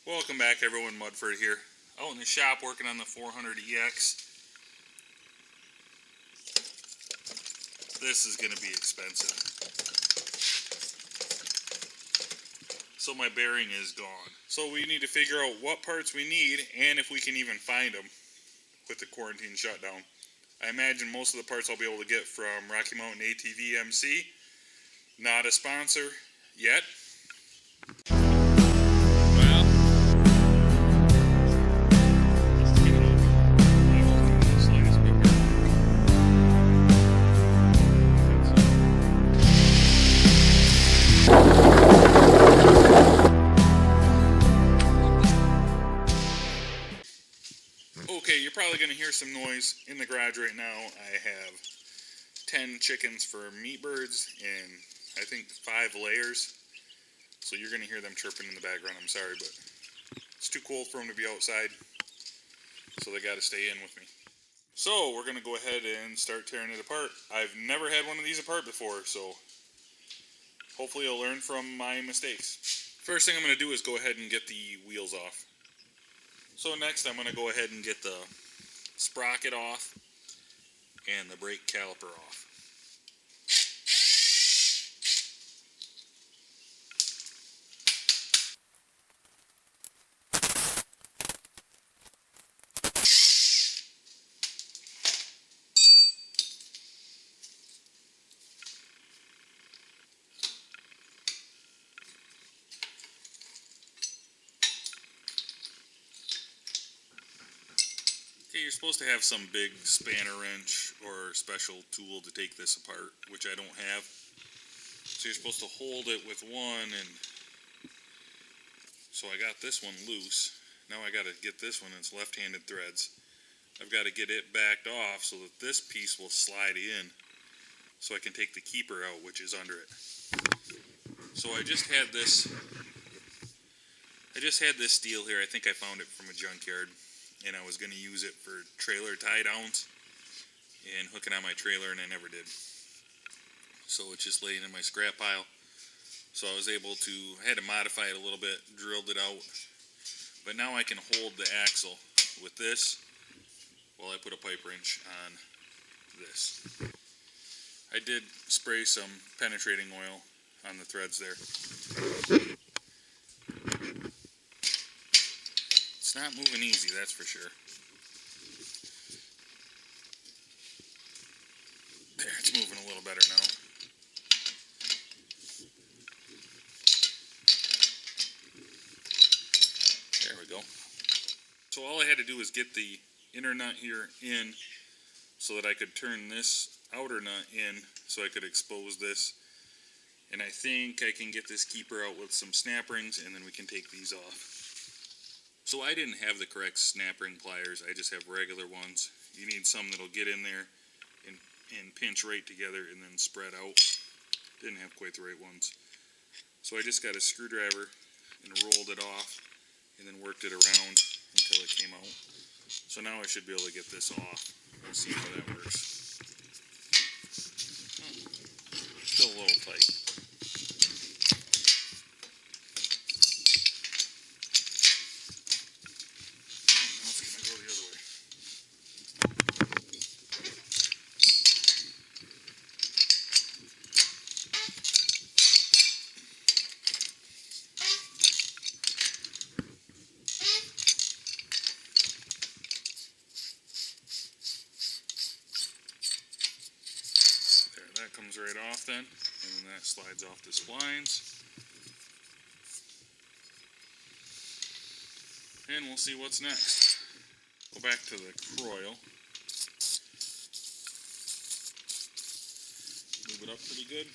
Welcome back everyone, Mudford here. Out in the shop working on the 400EX. This is going to be expensive. So my bearing is gone. So we need to figure out what parts we need and if we can even find them with the quarantine shutdown. I imagine most of the parts I'll be able to get from Rocky Mountain ATV MC. Not a sponsor yet. Okay, you're probably going to hear some noise in the garage right now. I have 10 chickens for meat birds and I think 5 layers. So you're going to hear them chirping in the background. I'm sorry, but it's too cold for them to be outside. So they got to stay in with me. So we're going to go ahead and start tearing it apart. I've never had one of these apart before, so hopefully I'll learn from my mistakes. First thing I'm going to do is go ahead and get the wheels off. So next I'm going to go ahead and get the sprocket off and the brake caliper off. Okay, you're supposed to have some big spanner wrench or special tool to take this apart, which I don't have. So you're supposed to hold it with one, and so I got this one loose. Now I got to get this one, it's left-handed threads. I've got to get it backed off so that this piece will slide in so I can take the keeper out, which is under it. So I just had this steel here. I think I found it from a junkyard. And I was going to use it for trailer tie downs and hooking on my trailer, and I never did. So it's just laying in my scrap pile. So I was able to, I had to modify it a little bit, drilled it out. But now I can hold the axle with this while I put a pipe wrench on this. I did spray some penetrating oil on the threads there. It's not moving easy, that's for sure. There, it's moving a little better now. There we go. So all I had to do was get the inner nut here in so that I could turn this outer nut in so I could expose this. And I think I can get this keeper out with some snap rings, and then we can take these off. So I didn't have the correct snap ring pliers, I just have regular ones. You need some that'll get in there and pinch right together and then spread out. Didn't have quite the right ones. So I just got a screwdriver and rolled it off and then worked it around until it came out. So now I should be able to get this off. We'll see how that works. Still a little tight. That comes right off then, and then that slides off the splines. And we'll see what's next. Go back to the croil. Move it up pretty good.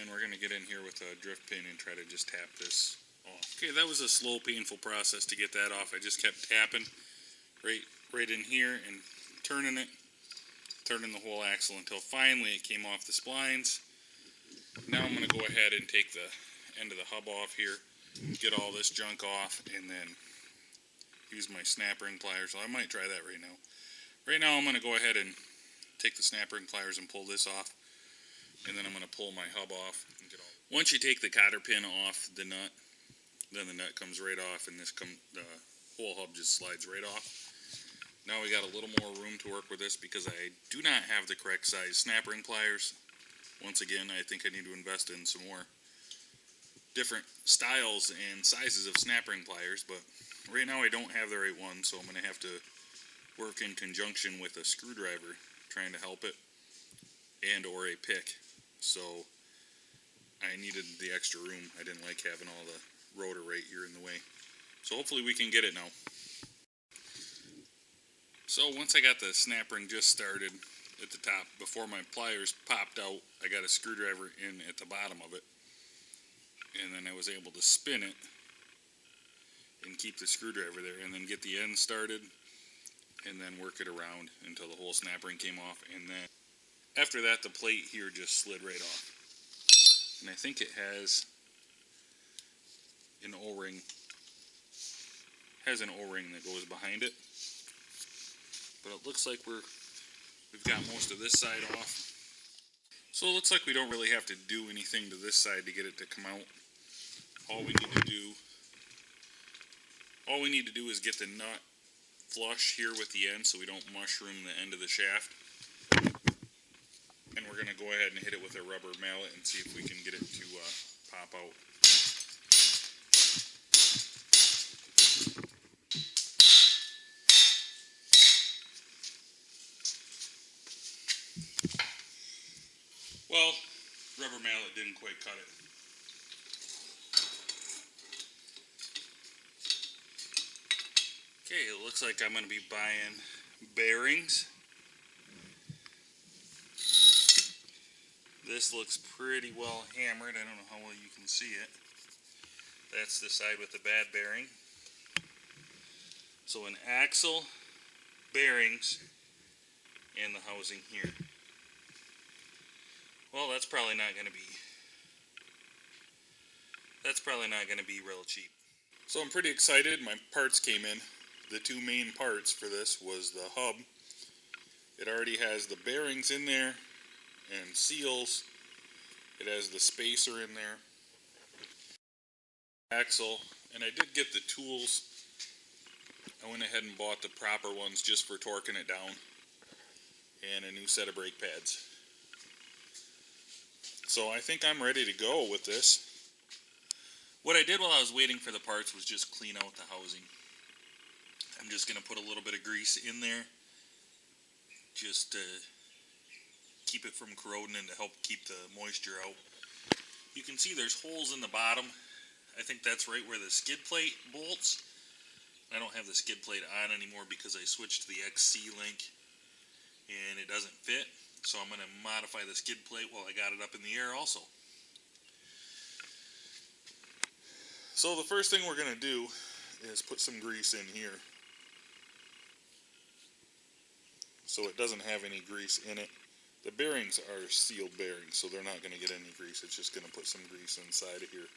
And we're going to get in here with a drift pin and try to just tap this off. Okay, that was a slow, painful process to get that off. I just kept tapping right in here and turning the whole axle until finally it came off the splines. Now I'm going to go ahead and take the end of the hub off here, get all this junk off, and then use my snap ring pliers. So I might try that right now. Right now I'm going to go ahead and take the snap ring pliers and pull this off, and then I'm going to pull my hub off. And get all. Once you take the cotter pin off the nut, then the nut comes right off, and the whole hub just slides right off. Now we got a little more room to work with this because I do not have the correct size snap ring pliers. Once again, I think I need to invest in some more different styles and sizes of snap ring pliers, but right now I don't have the right one, so I'm going to have to work in conjunction with a screwdriver trying to help it, and or a pick. So I needed the extra room. I didn't like having all the rotor right here in the way. So hopefully we can get it now. So once I got the snap ring just started at the top, before my pliers popped out, I got a screwdriver in at the bottom of it, and then I was able to spin it and keep the screwdriver there, and then get the end started, and then work it around until the whole snap ring came off. And then after that, the plate here just slid right off. And I think it has an O-ring. Has an O-ring that goes behind it. But it looks like we've got most of this side off. So it looks like we don't really have to do anything to this side to get it to come out. All we need to do is get the nut flush here with the end so we don't mushroom the end of the shaft. And we're going to go ahead and hit it with a rubber mallet and see if we can get it to pop out. Well, rubber mallet didn't quite cut it. Okay, it looks like I'm going to be buying bearings. This looks pretty well hammered. I don't know how well you can see it. That's the side with the bad bearing. So an axle, bearings, and the housing here. Well, that's probably not going to be real cheap. So I'm pretty excited. My parts came in. The two main parts for this was the hub. It already has the bearings in there and seals. It has the spacer in there. Axle. And I did get the tools. I went ahead and bought the proper ones just for torquing it down. And a new set of brake pads. So I think I'm ready to go with this. What I did while I was waiting for the parts was just clean out the housing. I'm just going to put a little bit of grease in there just to keep it from corroding and to help keep the moisture out. You can see there's holes in the bottom. I think that's right where the skid plate bolts. I don't have the skid plate on anymore because I switched to the XC link and it doesn't fit. So I'm going to modify the skid plate while I got it up in the air also. So the first thing we're going to do is put some grease in here. So it doesn't have any grease in it. The bearings are sealed bearings, so they're not going to get any grease. It's just going to put some grease inside of here.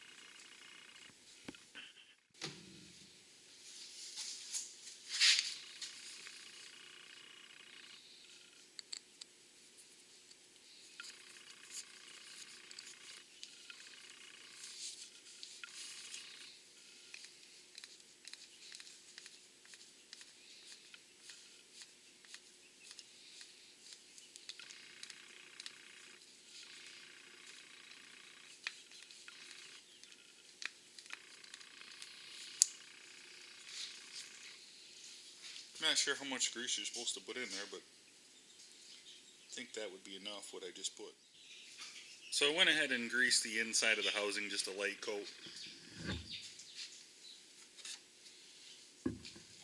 I'm not sure how much grease you're supposed to put in there, but I think that would be enough, what I just put. So I went ahead and greased the inside of the housing, just a light coat.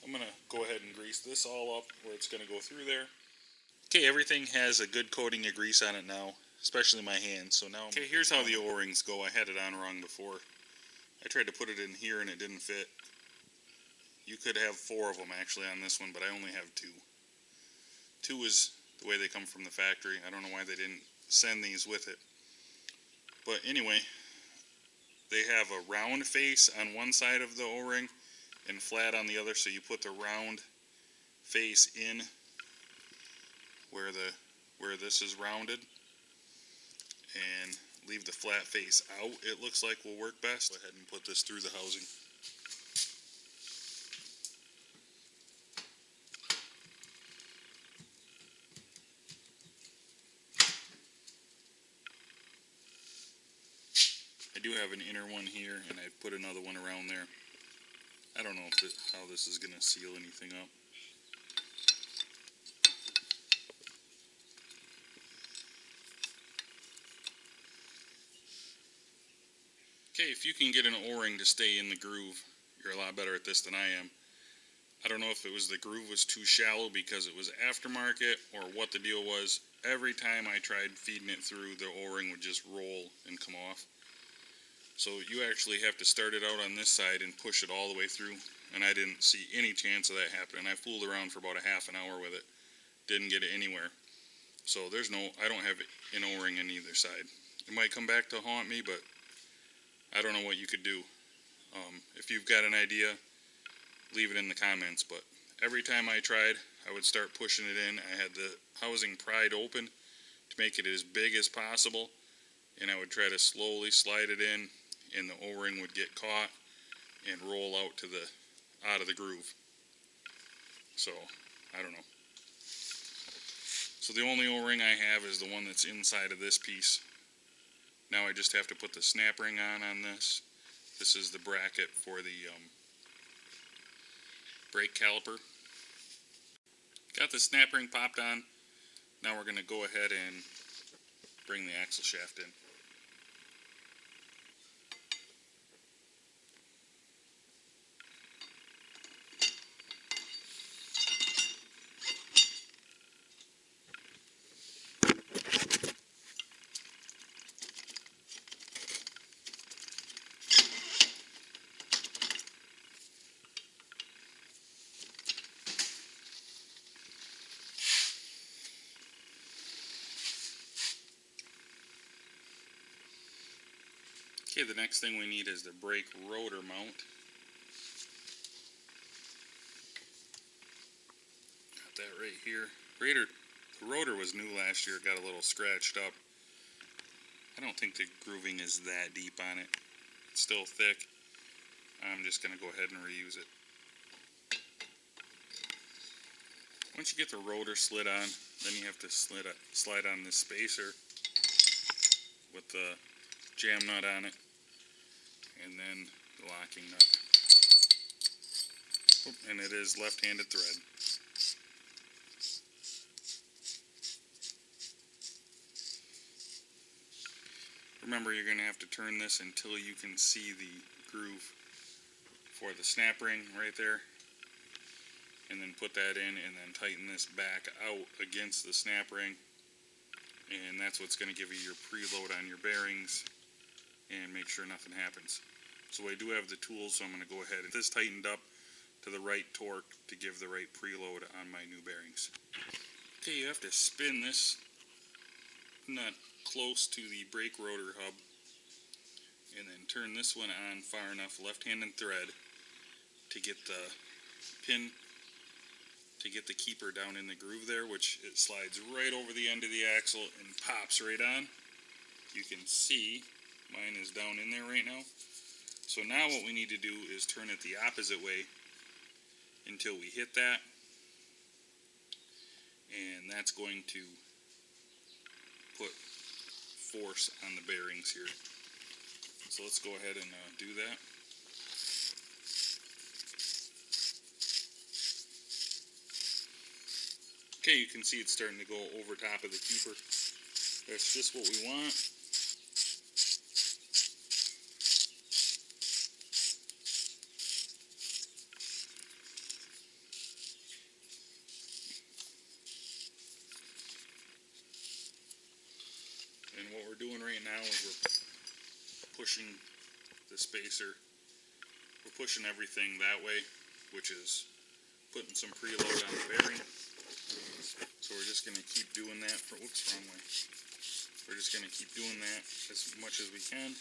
I'm going to go ahead and grease this all up where it's going to go through there. Okay, everything has a good coating of grease on it now, especially my hands. So now, okay, here's how the O-rings go. I had it on wrong before. I tried to put it in here and it didn't fit. You could have 4 of them actually on this one, but I only have 2. 2 is the way they come from the factory. I don't know why they didn't send these with it. But anyway, they have a round face on one side of the O-ring and flat on the other, so you put the round face in where this is rounded and leave the flat face out, it looks like will work best. Go ahead and put this through the housing. I do have an inner one here, and I put another one around there. I don't know how this is going to seal anything up. Okay, if you can get an O-ring to stay in the groove, you're a lot better at this than I am. I don't know if it was the groove was too shallow because it was aftermarket or what the deal was. Every time I tried feeding it through, the O-ring would just roll and come off. So you actually have to start it out on this side and push it all the way through. And I didn't see any chance of that happening. I fooled around for about a half an hour with it. Didn't get it anywhere. So I don't have an O-ring on either side. It might come back to haunt me, but I don't know what you could do. If you've got an idea, leave it in the comments. But every time I tried, I would start pushing it in. I had the housing pried open to make it as big as possible, and I would try to slowly slide it in, and the O-ring would get caught and roll out of the groove. So I don't know. So the only O-ring I have is the one that's inside of this piece. Now I just have to put the snap ring on this. This is the bracket for the brake caliper. Got the snap ring popped on. Now we're going to go ahead and bring the axle shaft in. Okay, the next thing we need is the brake rotor mount. Got that right here. The rotor was new last year, got a little scratched up. I don't think the grooving is that deep on it. It's still thick. I'm just going to go ahead and reuse it. Once you get the rotor slid on, then you have to slide on this spacer with the jam nut on it, and then the locking nut. And it is left-handed thread. Remember, you're going to have to turn this until you can see the groove for the snap ring right there, and then put that in, and then tighten this back out against the snap ring, and that's what's going to give you your preload on your bearings and make sure nothing happens. So I do have the tools, so I'm going to go ahead and this tightened up to the right torque to give the right preload on my new bearings. Okay, you have to spin this nut close to the brake rotor hub, and then turn this one on far enough, left-handed thread, to get the pin, to get the keeper down in the groove there, which it slides right over the end of the axle and pops right on. You can see mine is down in there right now. So now what we need to do is turn it the opposite way until we hit that, and that's going to put force on the bearings here. So let's go ahead and do that. Okay, you can see it's starting to go over top of the keeper. That's just what we want. And what we're doing right now is we're pushing the spacer. We're pushing everything that way, which is putting some preload on the bearing. So we're just going to keep doing that for, whoops, wrong way. We're just going to keep doing that as much as we can.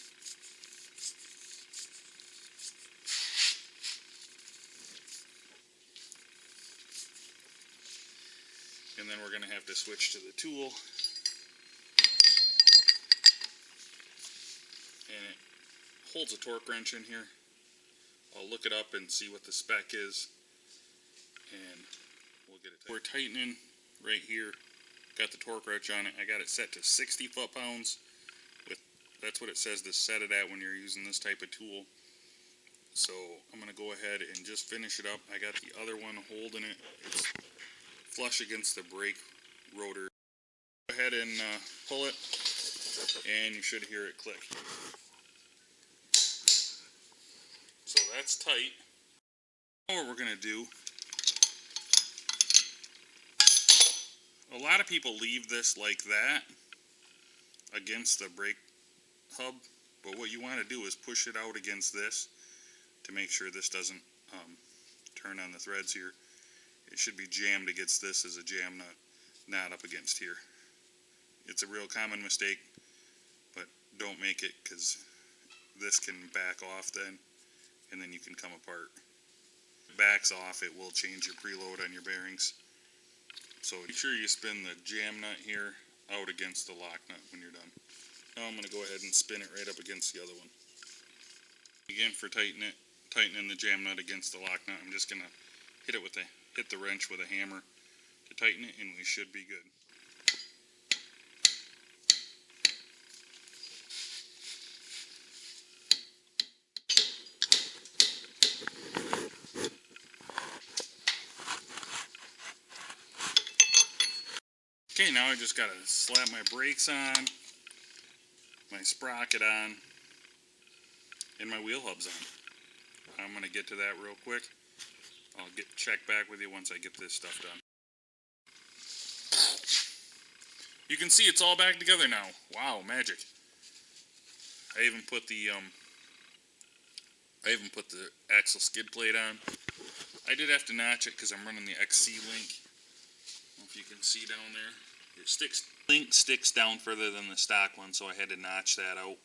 And then we're going to have to switch to the tool holds a torque wrench in here. I'll look it up and see what the spec is, and we'll get it. We're tightening right here. Got the torque wrench on it. I got it set to 60 foot-pounds. That's what it says to set it at when you're using this type of tool. So I'm going to go ahead and just finish it up. I got the other one holding it. It's flush against the brake rotor. Go ahead and pull it, and you should hear it click. So that's tight. Now what we're going to do, a lot of people leave this like that against the brake hub, but what you want to do is push it out against this to make sure this doesn't turn on the threads here. It should be jammed against this as a jam nut, not up against here. It's a real common mistake, but don't make it, because this can back off then, and then you can come apart. If it backs off, it will change your preload on your bearings. So make sure you spin the jam nut here out against the lock nut when you're done. Now I'm going to go ahead and spin it right up against the other one. Again, for tightening the jam nut against the lock nut, I'm just going to hit the wrench with a hammer to tighten it, and we should be good. Okay, now I just got to slap my brakes on, my sprocket on, and my wheel hubs on. I'm going to get to that real quick. I'll check back with you once I get this stuff done. You can see it's all back together now. Wow, magic. I even put the axle skid plate on. I did have to notch it because I'm running the XC link. I don't know if you can see down there. Link sticks down further than the stock one, so I had to notch that out.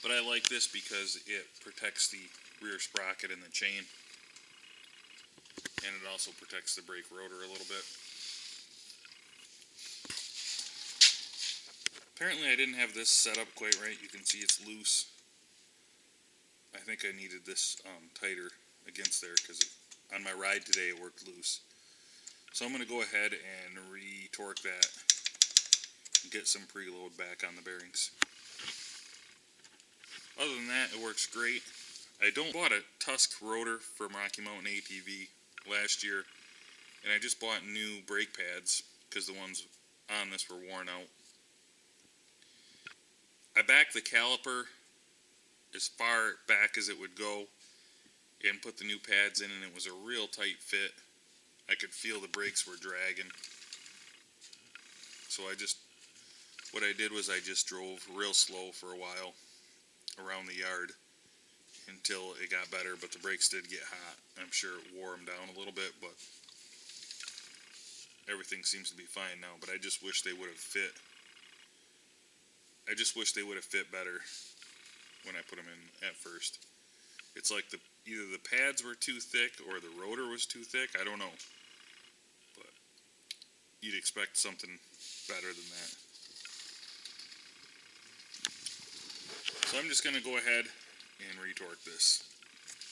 But I like this because it protects the rear sprocket and the chain, and it also protects the brake rotor a little bit. Apparently I didn't have this set up quite right. You can see it's loose. I think I needed this tighter against there, because on my ride today it worked loose. So I'm going to go ahead and re-torque that and get some preload back on the bearings. Other than that, it works great. I bought a tusked rotor from Rocky Mountain ATV last year, and I just bought new brake pads because the ones on this were worn out. I backed the caliper as far back as it would go and put the new pads in, and it was a real tight fit. I could feel the brakes were dragging. So what I did was I just drove real slow for a while around the yard until it got better, but the brakes did get hot. I'm sure it wore them down a little bit, but everything seems to be fine now. But I just wish they would have fit. I just wish they would have fit better when I put them in at first. It's like either the pads were too thick or the rotor was too thick. I don't know. But you'd expect something better than that. So I'm just going to go ahead and retorque this.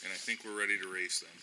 And I think we're ready to race then.